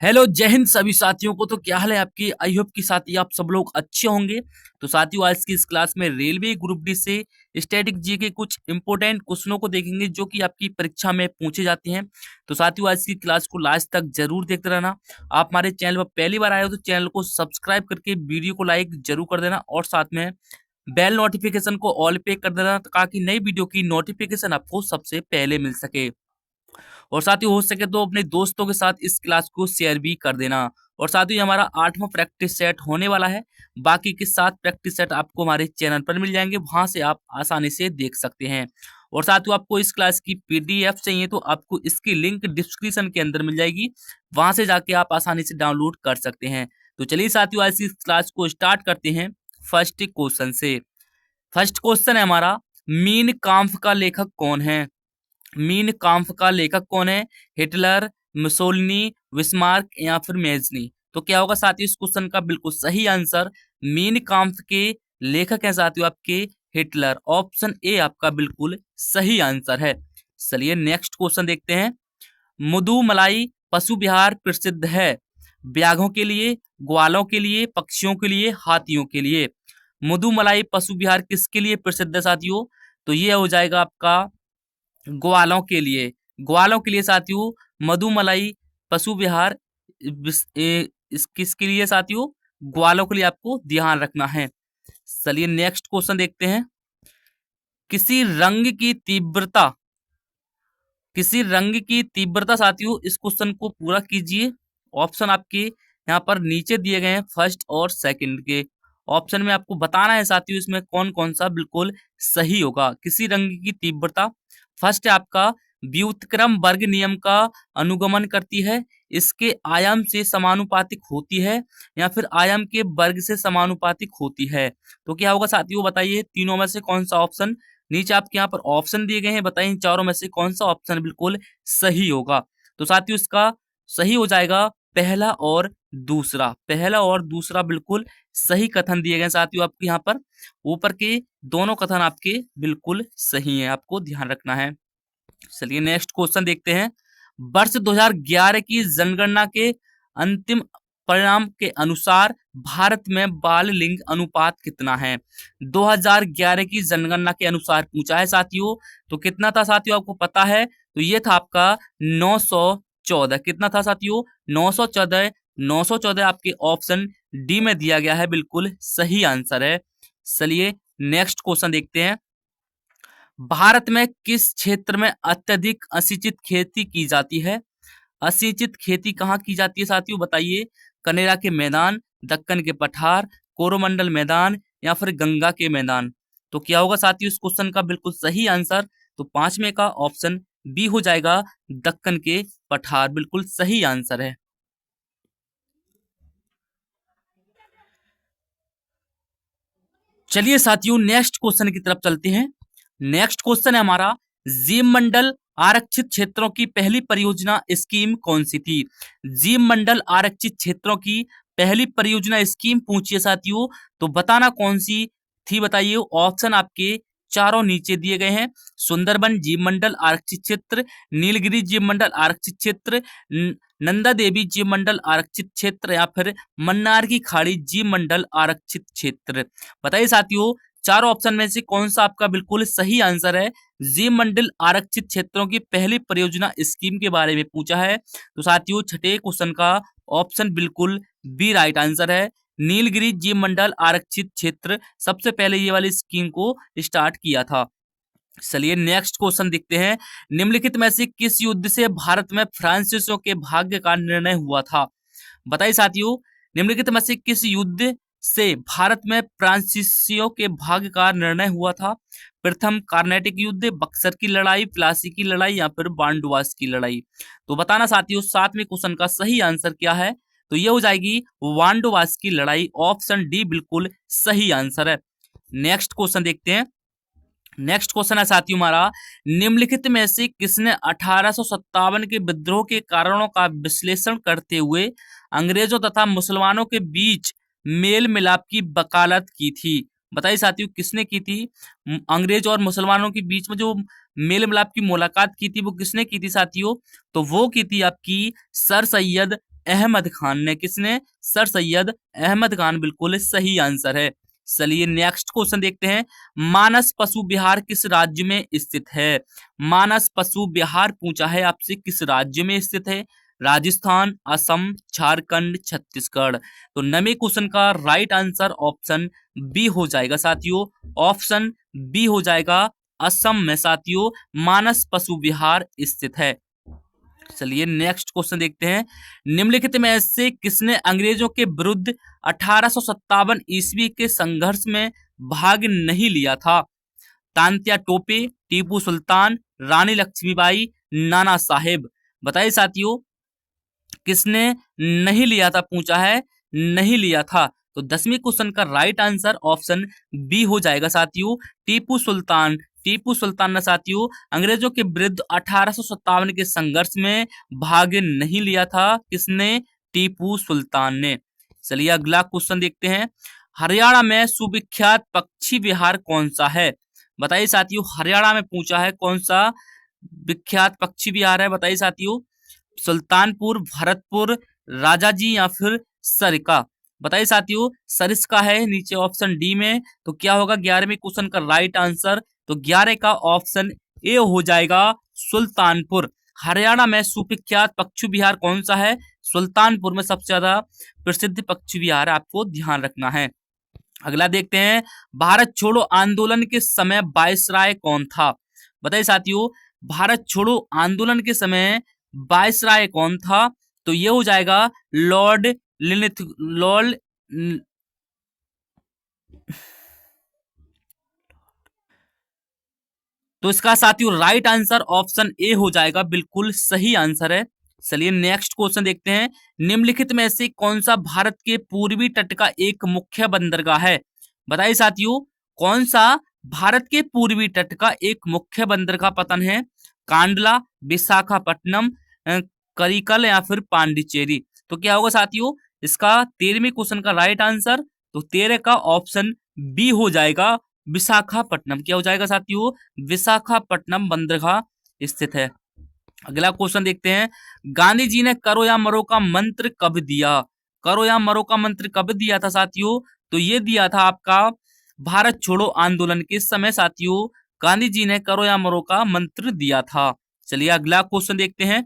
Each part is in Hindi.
हेलो जय हिंद सभी साथियों को। तो क्या हाल है आपकी? आई होप कि साथी आप सब लोग अच्छे होंगे। तो साथियों आज की इस क्लास में रेलवे ग्रुप डी से स्टैटिक जी के कुछ इंपोर्टेंट क्वेश्चनों को देखेंगे जो कि आपकी परीक्षा में पूछे जाते हैं। तो साथियों आज की क्लास को लास्ट तक जरूर देखते रहना। आप हमारे चैनल पर पहली बार आए हो तो चैनल को सब्सक्राइब करके वीडियो को लाइक जरूर कर देना और साथ में बेल नोटिफिकेशन को ऑल पे कर देना ताकि नई वीडियो की नोटिफिकेशन आपको सबसे पहले मिल सके। और साथ ही हो सके तो अपने दोस्तों के साथ इस क्लास को शेयर भी कर देना। और साथ ही हमारा 8वां प्रैक्टिस सेट होने वाला है। बाकी के 7 प्रैक्टिस सेट आपको हमारे चैनल पर मिल जाएंगे, वहां से आप आसानी से देख सकते हैं। और साथ ही आपको इस क्लास की पीडीएफ चाहिए तो आपको इसकी लिंक डिस्क्रिप्शन के अंदर मिल जाएगी, वहां से जाके आप आसानी से डाउनलोड कर सकते हैं। तो चलिए साथियों आज इस क्लास को स्टार्ट करते हैं फर्स्ट क्वेश्चन से। फर्स्ट क्वेश्चन है हमारा, मीन काम्फ का लेखक कौन है? मीन काम्फ का लेखक कौन है? हिटलर, मुसोलिनी, विस्मार्क या फिर मेजनी? तो क्या होगा साथियों इस क्वेश्चन का बिल्कुल सही आंसर मीन काम्फ के लेखक हैं साथियों आपके हिटलर। ऑप्शन ए आपका बिल्कुल सही आंसर है। चलिए नेक्स्ट क्वेश्चन देखते हैं। मुदुमलाई पशु विहार प्रसिद्ध है व्याघ्रों के लिए, ग्वालों के लिए, पक्षियों के लिए, हाथियों के लिए? मुदुमलाई पशु विहार किसके लिए प्रसिद्ध है साथियों? तो ये हो जाएगा आपका ग्वालों के लिए। ग्वालों के लिए साथियों मधुमलाई पशु विहार इस किसके लिए साथियों? ग्वालों के लिए आपको ध्यान रखना है। चलिए नेक्स्ट क्वेश्चन देखते हैं। किसी रंग की तीव्रता, किसी रंग की तीव्रता साथियों इस क्वेश्चन को पूरा कीजिए। ऑप्शन आपके यहाँ पर नीचे दिए गए हैं फर्स्ट और सेकंड के। ऑप्शन में आपको बताना है साथियों इसमें कौन कौन सा बिल्कुल सही होगा। किसी रंग की तीव्रता फर्स्ट है आपका व्युत्क्रम वर्ग नियम का अनुगमन करती है, इसके आयाम से समानुपातिक होती है या फिर आयाम के वर्ग से समानुपातिक होती है? तो क्या होगा साथियों बताइए तीनों में से कौन सा ऑप्शन? नीचे आपके यहाँ पर ऑप्शन दिए गए हैं, बताइए इन चारों में से कौन सा ऑप्शन बिल्कुल सही होगा? तो साथियों इसका सही हो जाएगा पहला और दूसरा। पहला और दूसरा बिल्कुल सही कथन दिए गए साथियों आपके यहाँ पर। ऊपर के दोनों कथन आपके बिल्कुल सही हैं, आपको ध्यान रखना है। चलिए नेक्स्ट क्वेश्चन देखते हैं। वर्ष 2011 की जनगणना के अंतिम परिणाम के अनुसार भारत में बाल लिंग अनुपात कितना है? 2011 की जनगणना के अनुसार पूछा है साथियों। तो कितना था साथियों आपको पता है? तो ये था आपका 914। कितना था साथियों? 914। 914 आपके ऑप्शन डी में दिया गया है, बिल्कुल सही आंसर है। चलिए नेक्स्ट क्वेश्चन देखते हैं। भारत में किस क्षेत्र में अत्यधिक असिंचित खेती की जाती है? असिंचित खेती कहाँ की जाती है साथियों बताइए? कनेरा के मैदान, दक्कन के पठार, कोरोमंडल मैदान या फिर गंगा के मैदान? तो क्या होगा साथियों इस क्वेश्चन का बिल्कुल सही आंसर? तो 5वें का ऑप्शन बी हो जाएगा, दक्कन के पठार बिल्कुल सही आंसर है। चलिए साथियों नेक्स्ट क्वेश्चन की तरफ चलते हैं। नेक्स्ट क्वेश्चन है हमारा, जीव मंडल आरक्षित क्षेत्रों की पहली परियोजना स्कीम कौन सी थी? जीव मंडल आरक्षित क्षेत्रों की पहली परियोजना स्कीम पूछिए साथियों। तो बताना कौन सी थी बताइए। ऑप्शन आपके चारों नीचे दिए गए हैं। सुंदरबन जीव मंडल आरक्षित क्षेत्र, नीलगिरी जीव मंडल आरक्षित क्षेत्र, नंदा देवी जीव मंडल आरक्षित क्षेत्र या फिर मन्नार की खाड़ी जीव मंडल आरक्षित क्षेत्र? बताइए साथियों चारों ऑप्शन में से कौन सा आपका बिल्कुल सही आंसर है? जीव मंडल आरक्षित क्षेत्रों की पहली परियोजना स्कीम के बारे में पूछा है। तो साथियों छठे क्वेश्चन का ऑप्शन बिल्कुल बी राइट आंसर है। नीलगिरी जीव मंडल आरक्षित क्षेत्र सबसे पहले ये वाली स्कीम को स्टार्ट किया था। चलिए नेक्स्ट क्वेश्चन देखते हैं। निम्नलिखित में से किस युद्ध से भारत में फ्रांसीसियों के भाग्य का निर्णय हुआ था? बताइए साथियों निम्नलिखित में से किस युद्ध से भारत में फ्रांसीसियों के भाग्य का निर्णय हुआ था? प्रथम कार्नेटिक युद्ध, बक्सर की लड़ाई, प्लासी की लड़ाई या फिर बांडुआस की लड़ाई? तो बताना साथियों 7वें क्वेश्चन का सही आंसर क्या है? तो ये हो जाएगी वांडोवास की लड़ाई। ऑप्शन डी बिल्कुल सही आंसर है। नेक्स्ट क्वेश्चन देखते हैं। नेक्स्ट क्वेश्चन है साथियों हमारा, निम्नलिखित में से किसने 1857 के विद्रोह के कारणों का विश्लेषण करते हुए अंग्रेजों तथा मुसलमानों के बीच मेल मिलाप की वकालत की थी? बताइए साथियों किसने की थी? अंग्रेज और मुसलमानों के बीच में जो मेल मिलाप की मुलाकात की थी वो किसने की थी साथियों? तो वो की थी आपकी सर सैयद अहमद खान ने। किसने? सर सैयद अहमद खान बिल्कुल सही आंसर है। चलिए नेक्स्ट क्वेश्चन देखते हैं। मानस पशु विहार किस राज्य में स्थित है? मानस पशु विहार पूछा है आपसे, किस राज्य में स्थित है? राजस्थान, असम, झारखंड, छत्तीसगढ़। तो नवे क्वेश्चन का राइट आंसर ऑप्शन बी हो जाएगा साथियों। ऑप्शन बी हो जाएगा, असम में साथियों मानस पशु विहार स्थित है। चलिए नेक्स्ट क्वेश्चन देखते हैं। निम्नलिखित में से किसने अंग्रेजों के विरुद्ध 1857 ईस्वी के संघर्ष में भाग नहीं लिया था? तांत्या टोपे, टीपू सुल्तान, रानी लक्ष्मीबाई, नाना साहेब। बताइए साथियों किसने नहीं लिया था, पूछा है नहीं लिया था। तो 10वीं क्वेश्चन का राइट आंसर ऑप्शन बी हो जाएगा साथियों, टीपू सुल्तान। टीपू सुल्तान ने साथियों अंग्रेजों के विरुद्ध 1857 के संघर्ष में भाग नहीं लिया था। किसने? टीपू सुल्तान ने। चलिए अगला क्वेश्चन देखते हैं। हरियाणा में सुविख्यात पक्षी विहार कौन सा है? बताइए साथियों हरियाणा में पूछा है कौन सा विख्यात पक्षी विहार है? बताइए साथियों सुल्तानपुर, भरतपुर, राजाजी या फिर सरिका। बताइए साथियों सरिस्का है नीचे ऑप्शन डी में। तो क्या होगा 11वें क्वेश्चन का राइट आंसर? तो 11 का ऑप्शन ए हो जाएगा सुल्तानपुर। हरियाणा में सुविख्यात पक्षी विहार कौन सा है? सुल्तानपुर में सबसे ज्यादा प्रसिद्ध पक्षी विहार आपको ध्यान रखना है। अगला देखते हैं। भारत छोड़ो आंदोलन के समय वायसराय कौन था? बताइए साथियों भारत छोड़ो आंदोलन के समय वायसराय कौन था? तो ये हो जाएगा लॉर्ड लिनिथ लॉर्ड तो इसका साथियों राइट आंसर ऑप्शन ए हो जाएगा, बिल्कुल सही आंसर है। चलिए नेक्स्ट क्वेश्चन देखते हैं। निम्नलिखित में से कौन सा भारत के पूर्वी तट का एक मुख्य बंदरगाह है? बताइए साथियों कौन सा भारत के पूर्वी तट का एक मुख्य बंदरगाह पतन है? कांडला, विशाखापट्टनम, करिकल या फिर पांडिचेरी। तो क्या होगा साथियों इसका 13वें क्वेश्चन का राइट आंसर? तो 13 का ऑप्शन बी हो जाएगा विशाखापट्टनम। क्या हो जाएगा साथियों? विशाखापट्टनम बंदरगाह स्थित है। अगला क्वेश्चन देखते हैं। गांधी जी ने करो या मरो का मंत्र कब दिया? करो या मरो का मंत्र कब दिया था साथियों? तो ये दिया था आपका भारत छोड़ो आंदोलन के समय साथियों गांधी जी ने करो या मरो का मंत्र दिया था। चलिए अगला क्वेश्चन देखते हैं।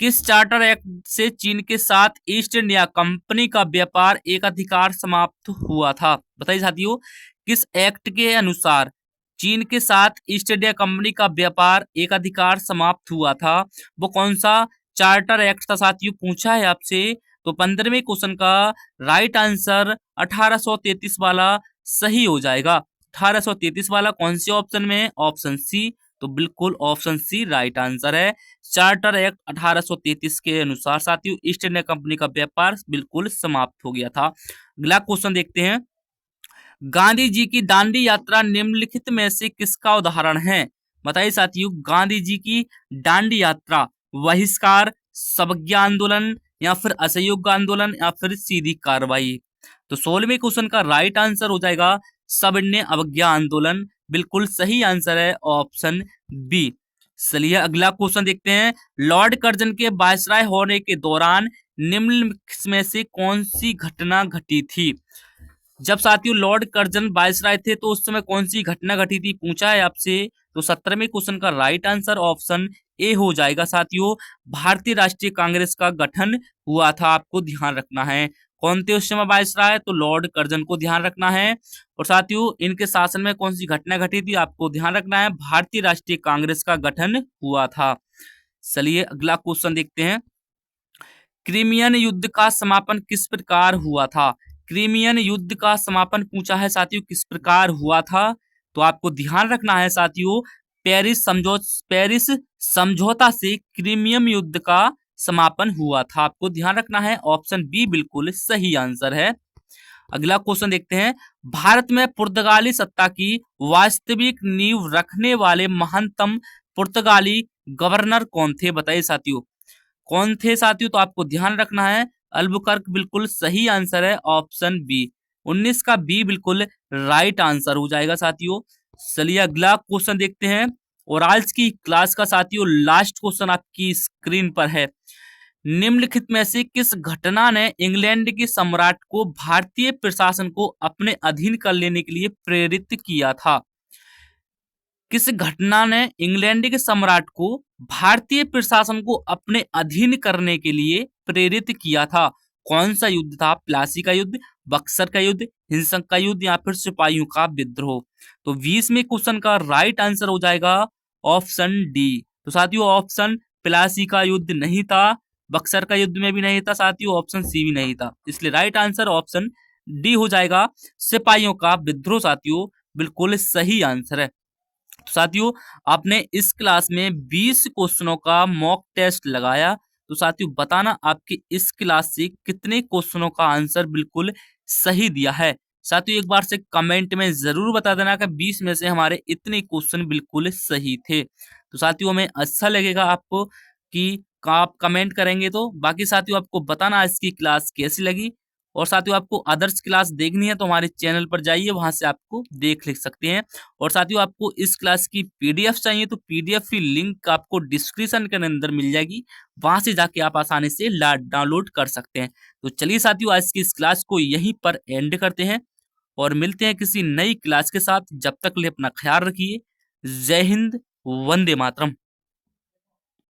किस चार्टर एक्ट से चीन के साथ ईस्ट इंडिया कंपनी का व्यापार एक अधिकार समाप्त हुआ था? बताइए साथियों किस एक्ट के अनुसार चीन के साथ ईस्ट इंडिया कंपनी का व्यापार एक अधिकार समाप्त हुआ था? वो कौन सा चार्टर एक्ट था साथियों पूछा है आपसे। तो 15वें क्वेश्चन का राइट आंसर 1833 वाला सही हो जाएगा। 1833 वाला कौन से ऑप्शन में? Option C. तो बिल्कुल ऑप्शन सी राइट आंसर है। चार्टर एक्ट 1833 के अनुसार साथियों ईस्ट इंडिया कंपनी का व्यापार बिल्कुल समाप्त हो गया था। अगला क्वेश्चन देखते हैं। गांधी जी की दांडी यात्रा निम्नलिखित में से किसका उदाहरण है? बताइए साथियों गांधी जी की दांडी यात्रा बहिष्कार, सबज्ञा आंदोलन या फिर असहयोग आंदोलन या फिर सीधी कार्रवाई। तो 16वें क्वेश्चन का राइट आंसर हो जाएगा सविनय अवज्ञा आंदोलन। बिल्कुल सही आंसर है ऑप्शन बी। चलिए अगला क्वेश्चन देखते हैं। लॉर्ड कर्जन के वायसराय होने के दौरान निम्न में से कौन सी घटना घटी थी? जब साथियों लॉर्ड कर्जन वायसराय थे तो उस समय कौन सी घटना घटी थी पूछा है आपसे। तो 17वें क्वेश्चन का राइट आंसर ऑप्शन ए हो जाएगा साथियों भारतीय राष्ट्रीय कांग्रेस का गठन हुआ था। आपको ध्यान रखना है कौन थे उस समय वायसराय? तो लॉर्ड कर्जन को ध्यान रखना है। और साथियों इनके शासन में कौन सी घटना घटी थी आपको ध्यान रखना है, भारतीय राष्ट्रीय कांग्रेस का गठन हुआ था। चलिए अगला क्वेश्चन देखते हैं। क्रीमियन युद्ध का समापन किस प्रकार हुआ था? क्रीमियन युद्ध का समापन पूछा है साथियों किस प्रकार हुआ था? तो आपको ध्यान रखना है साथियों पेरिस समझौता से क्रीमियन युद्ध का समापन हुआ था। आपको ध्यान रखना है ऑप्शन बी बिल्कुल सही आंसर है। अगला क्वेश्चन देखते हैं। भारत में पुर्तगाली सत्ता की वास्तविक नींव रखने वाले महानतम पुर्तगाली गवर्नर कौन थे? बताइए साथियों कौन थे साथियों? तो आपको ध्यान रखना है अल्बुकर्क। बिल्कुल सही आंसर है ऑप्शन बी। 19 का बी बिल्कुल राइट आंसर हो जाएगा साथियों। चलिए अगला क्वेश्चन देखते हैं और आज की क्लास का साथियों लास्ट क्वेश्चन आपकी स्क्रीन पर है। निम्नलिखित में से किस घटना ने इंग्लैंड के सम्राट को भारतीय प्रशासन को अपने अधीन कर लेने के लिए प्रेरित किया था? किस घटना ने इंग्लैंड के सम्राट को भारतीय प्रशासन को अपने अधीन करने के लिए प्रेरित किया था? कौन सा युद्ध था? प्लासी का युद्ध, बक्सर का युद्ध, हिंसक का युद्ध या फिर सिपाहियों का विद्रोह? तो 20वें क्वेश्चन का राइट आंसर हो जाएगा ऑप्शन डी। तो साथियों ऑप्शन प्लासी का युद्ध नहीं था, बक्सर का युद्ध में भी नहीं था साथियों, ऑप्शन सी भी नहीं था, इसलिए राइट आंसर ऑप्शन डी हो जाएगा, सिपाहियों का विद्रोह साथियों बिल्कुल सही आंसर है। तो साथियों आपने इस क्लास में 20 क्वेश्चनों का मॉक टेस्ट लगाया, तो साथियों बताना आपके इस क्लास से कितने क्वेश्चनों का आंसर बिल्कुल सही दिया है। साथियों एक बार से कमेंट में जरूर बता देना कि 20 में से हमारे इतने क्वेश्चन बिल्कुल सही थे। तो साथियों हमें अच्छा लगेगा आपको कि आप कमेंट करेंगे, तो बाकी साथियों आपको बताना इसकी क्लास कैसी लगी। और साथियों आपको अदर्स क्लास देखनी है तो हमारे चैनल पर जाइए, वहां से आपको देख लिख सकते हैं। और साथियों आपको इस क्लास की पीडीएफ चाहिए तो पीडीएफ की लिंक आपको डिस्क्रिप्शन के अंदर मिल जाएगी, वहां से जाके आप आसानी से डाउनलोड कर सकते हैं। तो चलिए साथियों आज की इस क्लास को यहीं पर एंड करते हैं और मिलते हैं किसी नई क्लास के साथ। जब तक के लिए अपना ख्याल रखिए। जय हिंद, वंदे मातरम।